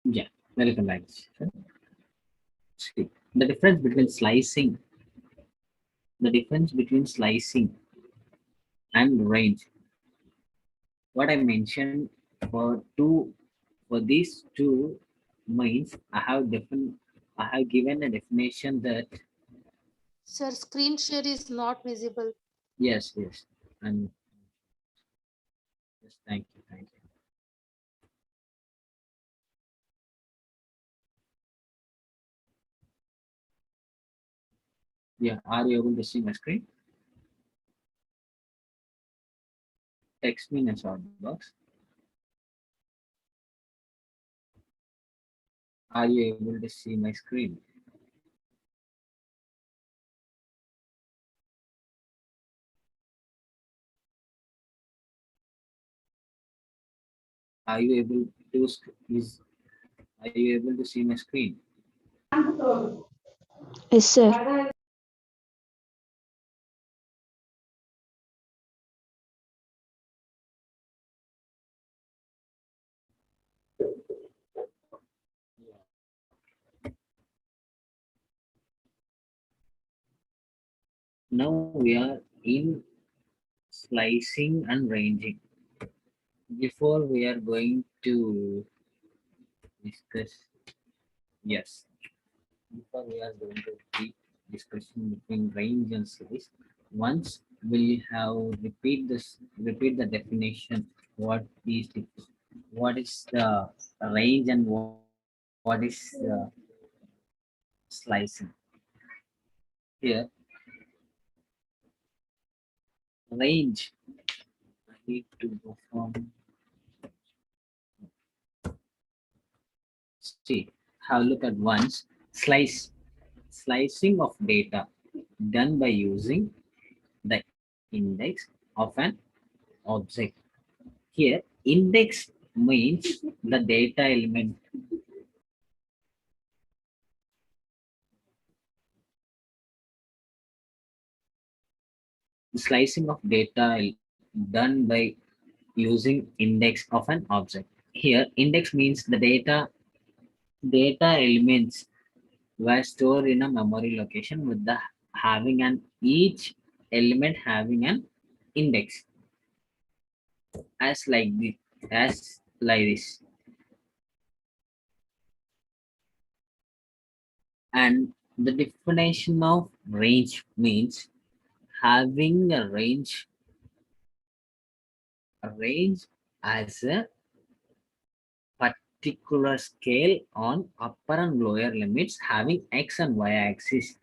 Yeah, welcome back. See, the difference between slicing, the difference between slicing and range. What I mentioned for two, for these two means I have given a definition that Sir, screen share is not visible. yes, yes, and yes, thank you. Yeah, are you able to see my screen? Text me in a short box. Are you able to see my screen? Are you able to is are you able to see my screen? Yes, sir. Now we are in slicing and ranging. Before we are going to discuss, yes, before we are going to deep discussion between range and slice, once we have repeat the definition. What is the what is the range and what is the slicing? Here, range. I need to go from see. Have a look at once slicing of data done by using the index of an object. Here, index means the data element. The slicing of data done by using index of an object. Here, index means the data elements were stored in a memory location with the having an each element having an index as like this as like this. And the definition of range means having a range as a particular scale on upper and lower limits having x and y axis.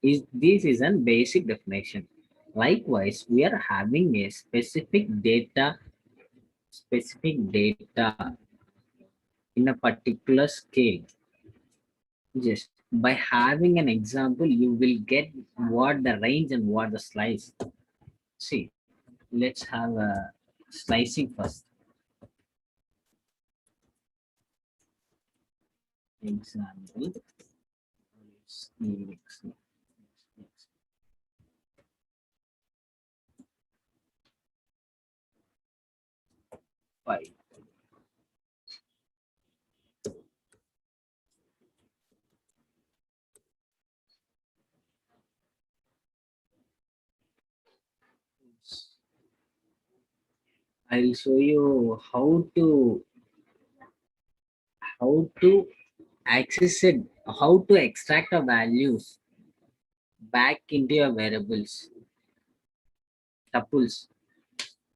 This is a basic definition. Likewise, we are having a specific data in a particular scale. Just by having an example, you will get what the range and what the slice. See, let's have a slicing first. Example. Let's next. Five. I'll show you how to access it, how to extract the values back into your variables, tuples,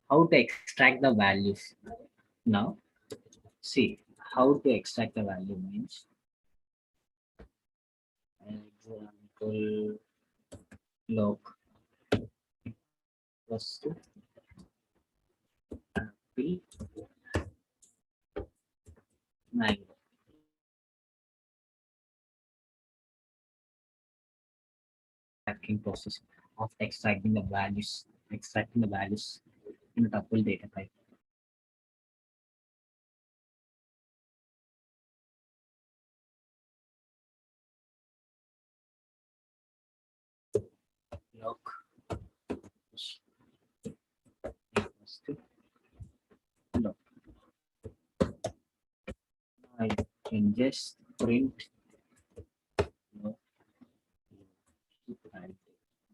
how to extract the values. Now, see how to extract the value means, example, log first apple mango. Tracking process of extracting the values in a tuple data type. Log first log. I just print no,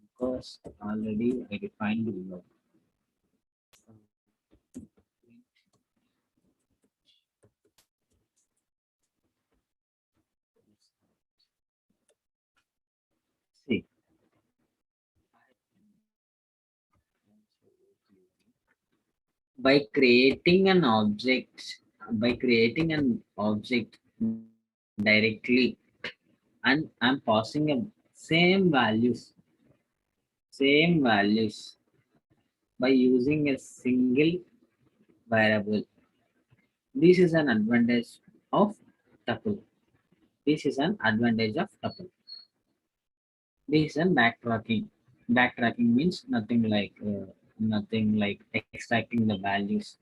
because already I defined below. See, by creating an object, by creating an object directly, and I'm passing a same values by using a single variable. This is an advantage of tuple. This is an advantage of tuple. This is an backtracking. Backtracking means nothing like extracting the values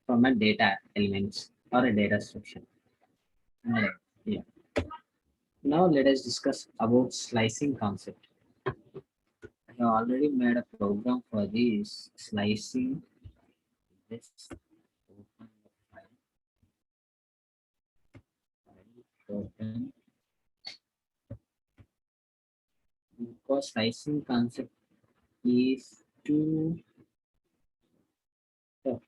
from a data elements or a data structure. Alright, yeah. Now let us discuss about slicing concept. I have already made a program for this slicing. Let's open the open because slicing concept is too tough.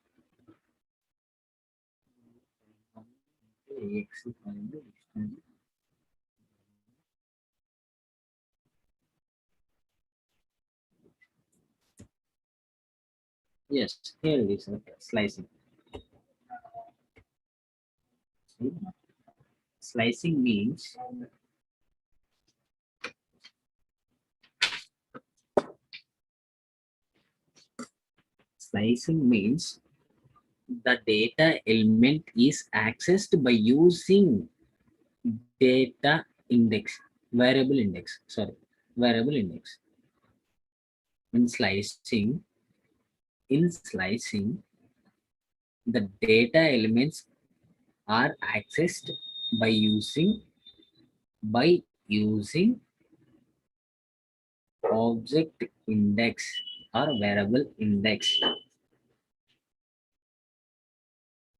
Yes, here it is. Okay, slicing. See, slicing means slicing means the data element is accessed by using data index, variable index. In slicing, in slicing, the data elements are accessed by using object index or variable index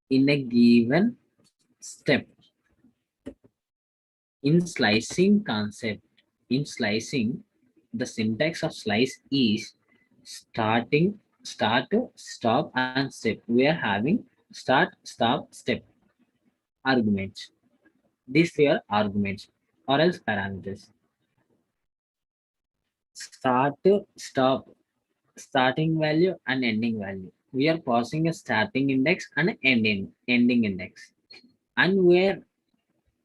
in a given step. In slicing concept, in slicing, the syntax of slice is start, stop, and step. We are having start, stop, step arguments. These three are arguments or else parameters. Start, stop, starting value and ending value. We are passing a starting index and an ending index. And where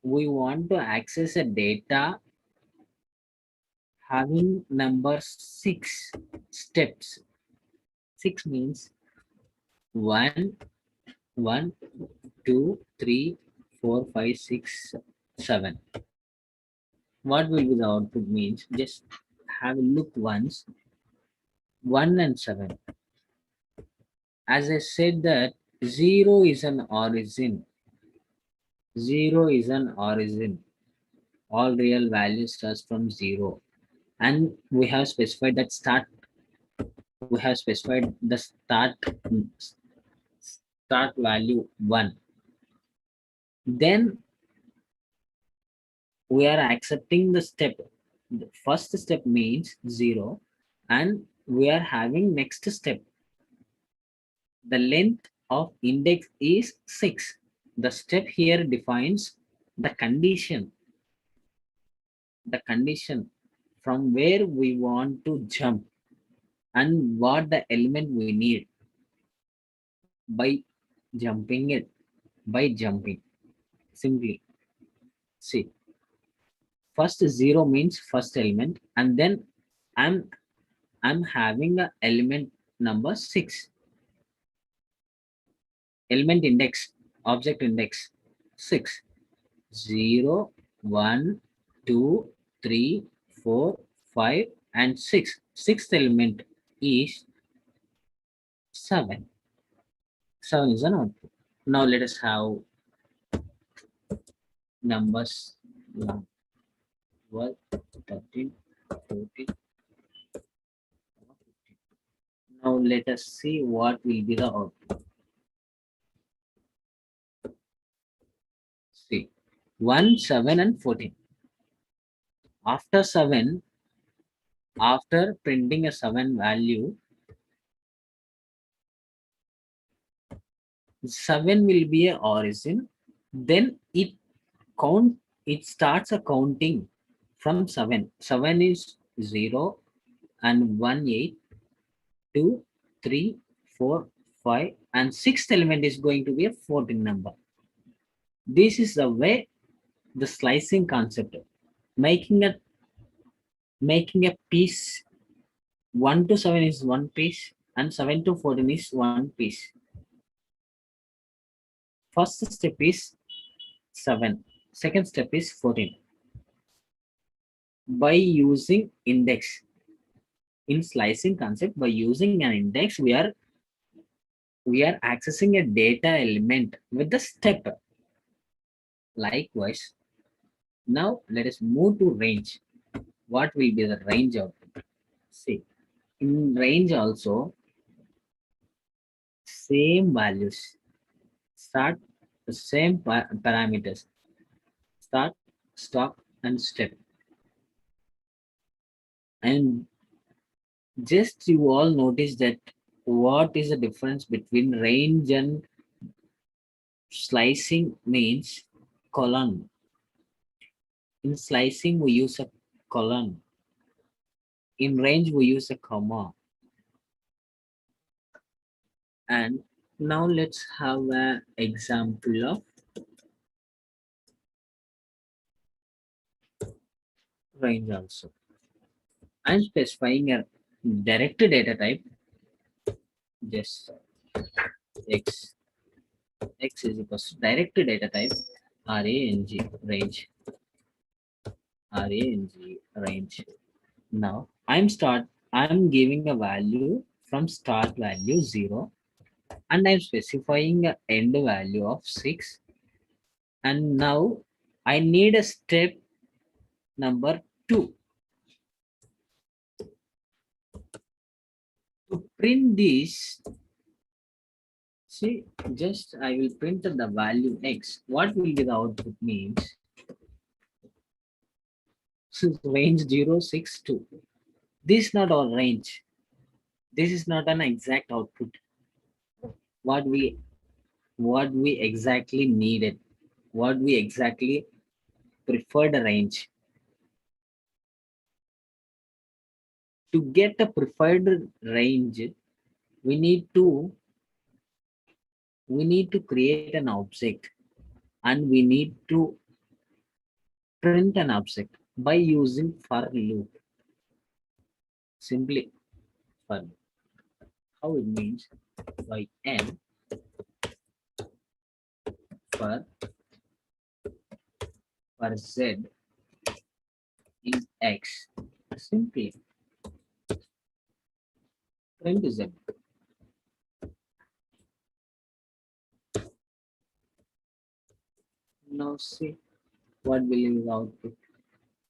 we want to access a data having number 6 steps. 6 means 1, 1, 2, 3, 4, 5, 6, 7. What will be the output means? Just have a look once. 1 and 7. As I said that 0 is an origin. 0 is an origin. All real values starts from 0. And we have specified that we have specified the start value 1. Then we are accepting the step. The first step means 0 and we are having next step. The length of index is 6. The step here defines the condition from where we want to jump and what the element we need by jumping it, by jumping. Simply see, first 0 means first element and then I'm I'm having a element number 6. Element index, object index 6. 0, 1, 2, 3, 4, 5, and 6. Sixth element is 7. 7 is an output. Now let us have numbers 1, 12, 13, 14. Now let us see what will be the output. See. 1, 7 and 14. After 7, after printing a 7 value, 7 will be a origin. Then count it starts a counting from 7. 7 is 0 and 1, 8, 2, 3, 4, 5, and sixth element is going to be a 14 number. This is the way the slicing concept, making a piece. 1 to 7 is one piece and 7 to 14 is one piece. First step is 7, second step is 14. By using index, in slicing concept, by using an index, we are accessing a data element with the step. Likewise, now let us move to range. What will be the range output? See, in range also, same values, start the same parameters, start, stop, and step. And just you all notice that what is the difference between range and slicing means colon. In slicing, we use a colon. In range, we use a comma. And now let's have an example of range also. I'm specifying a direct data type, just x. X is equals to direct data type, range, range. Now I'm giving a value from start value 0, and I'm specifying a end value of 6. And now I need a step number 2 to print this. See, just I will print the value x. What will be the output means? Range 062. This is not our range. This is not an exact output. What we exactly needed, what we exactly preferred range. To get a preferred range, we need to create an object, and we need to print an object by using for loop. Simply for how it means by n for z is x. Simply print z. Now see what will be the output.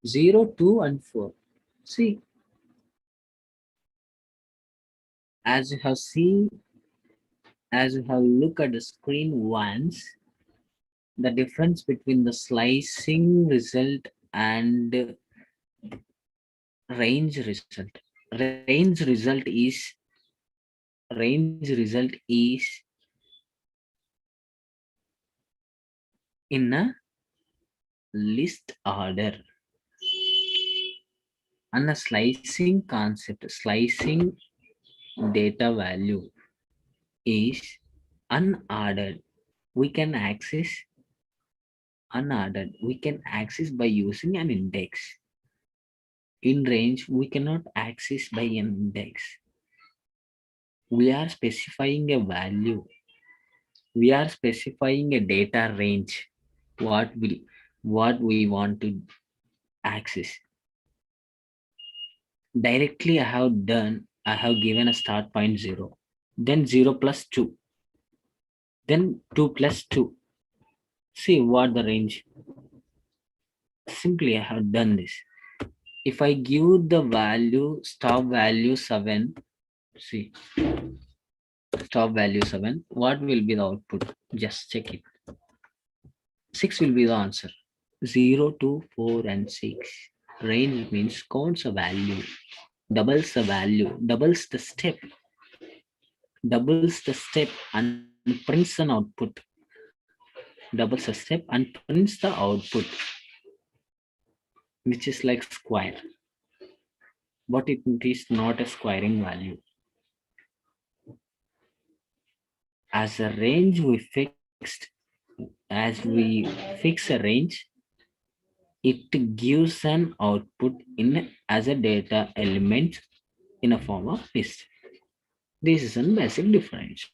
0, 2, and 4. See, as you have seen, as you have looked at the screen once, the difference between the slicing result and range result. Range result is in a list order. And a slicing concept, slicing data value is unordered. We can access unordered. We can access by using an index. In range, we cannot access by an index. We are specifying a value. We are specifying a data range. What we want to access. Directly I have given a start point 0, then 0 plus 2, then 2 plus 2. See what the range. Simply I have done this. If I give the value stop value 7, see stop value 7, what will be the output? Just check it. 6 will be the answer. 0 to 4 and 6. Range means counts a value, doubles the value, doubles the step and prints an output. Doubles a step and prints the output, which is like square, but it is not a squaring value. As a range we fixed, as we fix a range, it gives an output in as a data element in a form of list. This is a basic difference.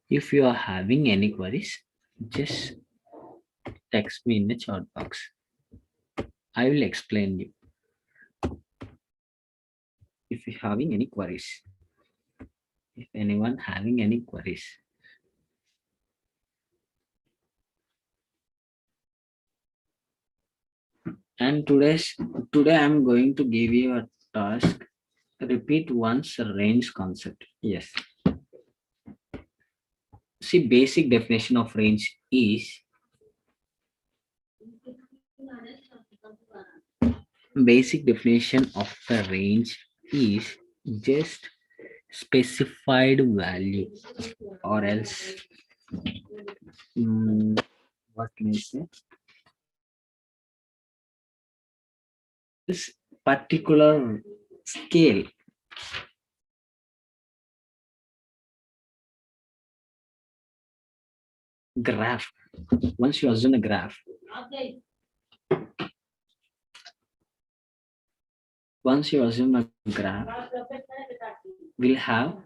If you are having any queries, just text me in the chat box. I will explain you if you're having any queries. If anyone having any queries. And today I'm going to give you a task. Repeat once a range concept. Yes. See, basic definition of range is basic definition of a range is just specified value, or else what can I say, or else particular scale. Graph. Once you assume a graph, once you assume a graph, will have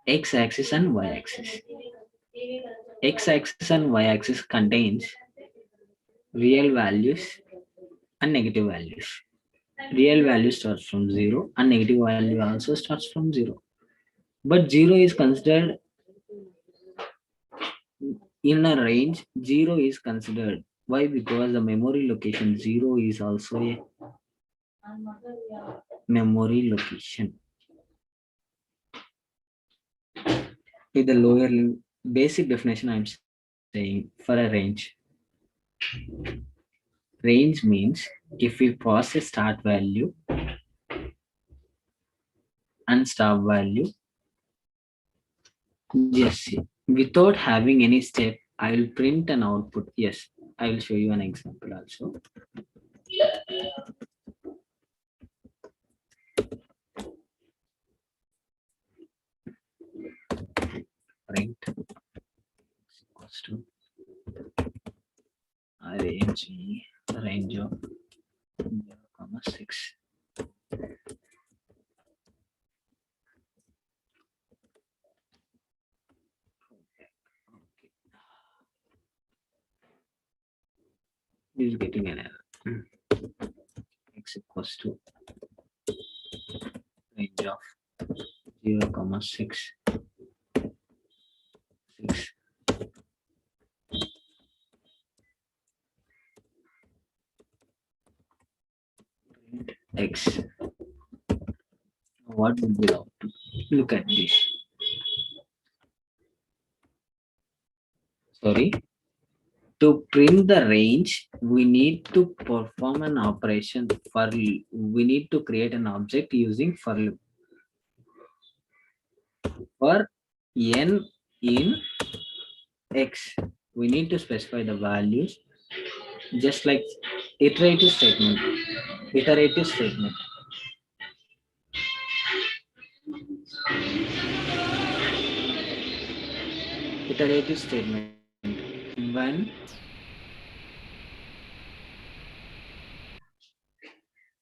x-axis and y-axis. X-axis and y-axis contains real values and negative values. Real value starts from 0 and negative value also starts from 0. But 0 is considered in a range, 0 is considered. Why? Because the memory location 0 is also a memory location. With the lower basic definition I'm saying for a range. Range means if we pass a start value and stop value, yes, without having any step, I will print an output. Yes, I will show you an example also. Print equals to range of 0,6. Is getting an error. X equals to range of 0,6. 6. X. What would be the output? Look at this. Sorry. To print the range, we need to perform an operation for we need to create an object using for loop. For n in x, we need to specify the values just like iterative statement. Iterative statement. Iterative statement.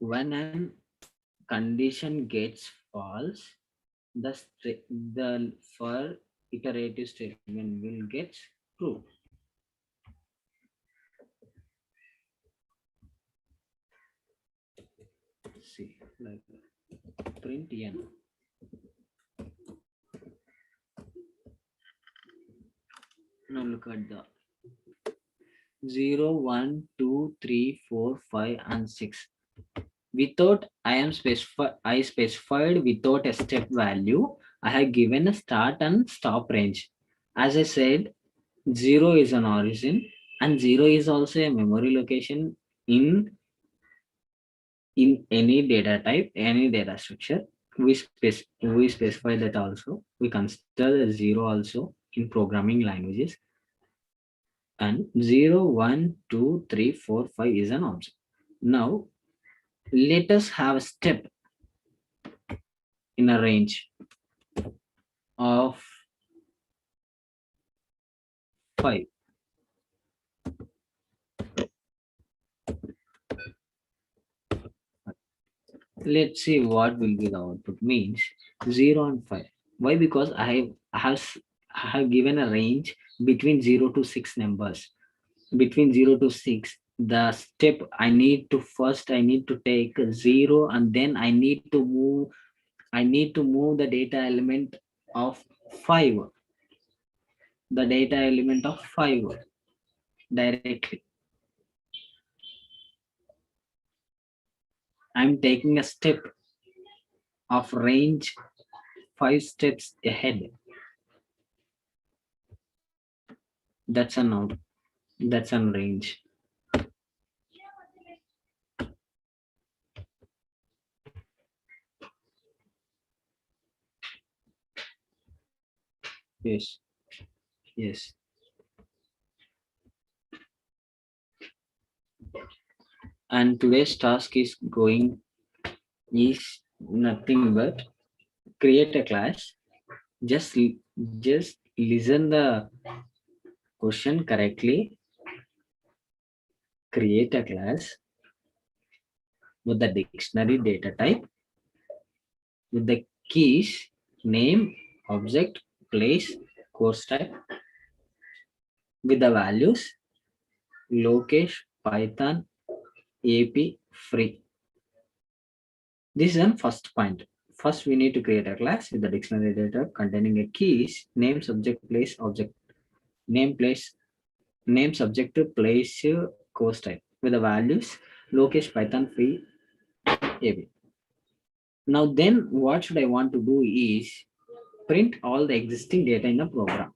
When an condition gets false, the for iterative statement will get true. See, like print n. Now look at the 0, 1, 2, 3, 4, 5, and 6. Without I specified without a step value, I have given a start and stop range. As I said, 0 is an origin, and 0 is also a memory location in any data type, any data structure. We specify that also. We consider the 0 also in programming languages, and 0, 1, 2, 3, 4, 5 is an object. Now let us have a step in a range of 5. Let's see what will be the output. Means 0 and 5. Why? Because I have given a range between 0 to 6 numbers. Between 0 to 6, the step I need to take 0, and then I need to move the data element of 5, the data element of 5 directly. I'm taking a step of range 5 steps ahead. That's a node. That's a range. Yes. Yes. And today's task is nothing but create a class. Just listen the question correctly. Create a class with the dictionary data type, with the keys name, object, place, course type, with the values location, Python, AP, free. This is the first point. First, we need to create a class with the dictionary data containing a keys, name, subject, place, object, name, place, name, subject, place, course type with the values, location, Python, free, AB. Now, then what should I want to do is print all the existing data in the program.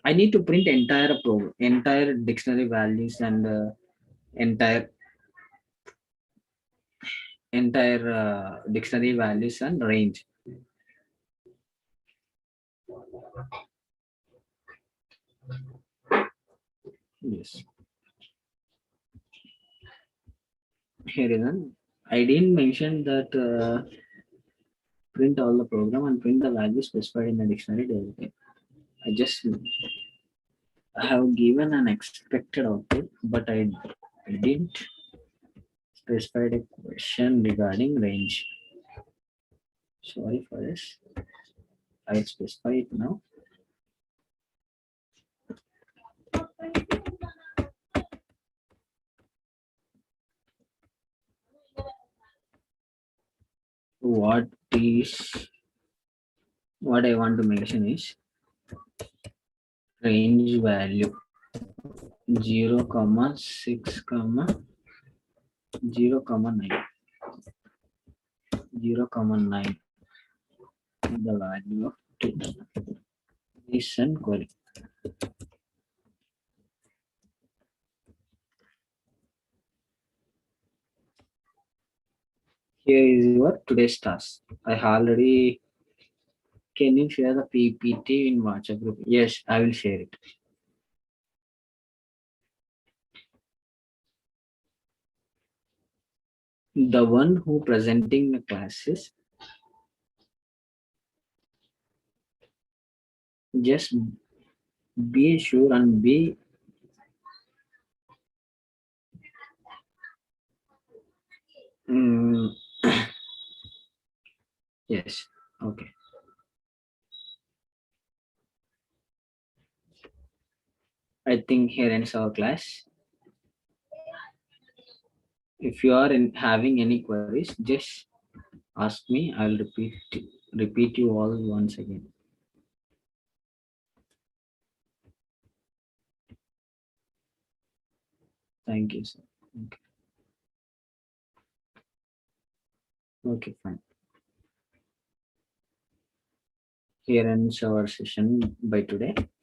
I need to print entire dictionary values and entire dictionary values and range. Yes. Here is an. I didn't mention that print all the program and print the values specified in the dictionary data. I just have given an expected output, but I didn't specify a question regarding range. Sorry for this. I specify it now. What is what I want to mention is range value 0, comma 6, comma 0, comma 9. 0, comma 9. The value of text. Listen query. Here is your today's task. I already. Can you share the PPT in WhatsApp group? Yes, I will share it. The one who presenting the classes, just be sure and be mm, yes. Okay. I think here ends our class. If you are having any queries, just ask me. I'll repeat you all once again. Thank you, sir. Okay, okay, fine. Here ends our session by today.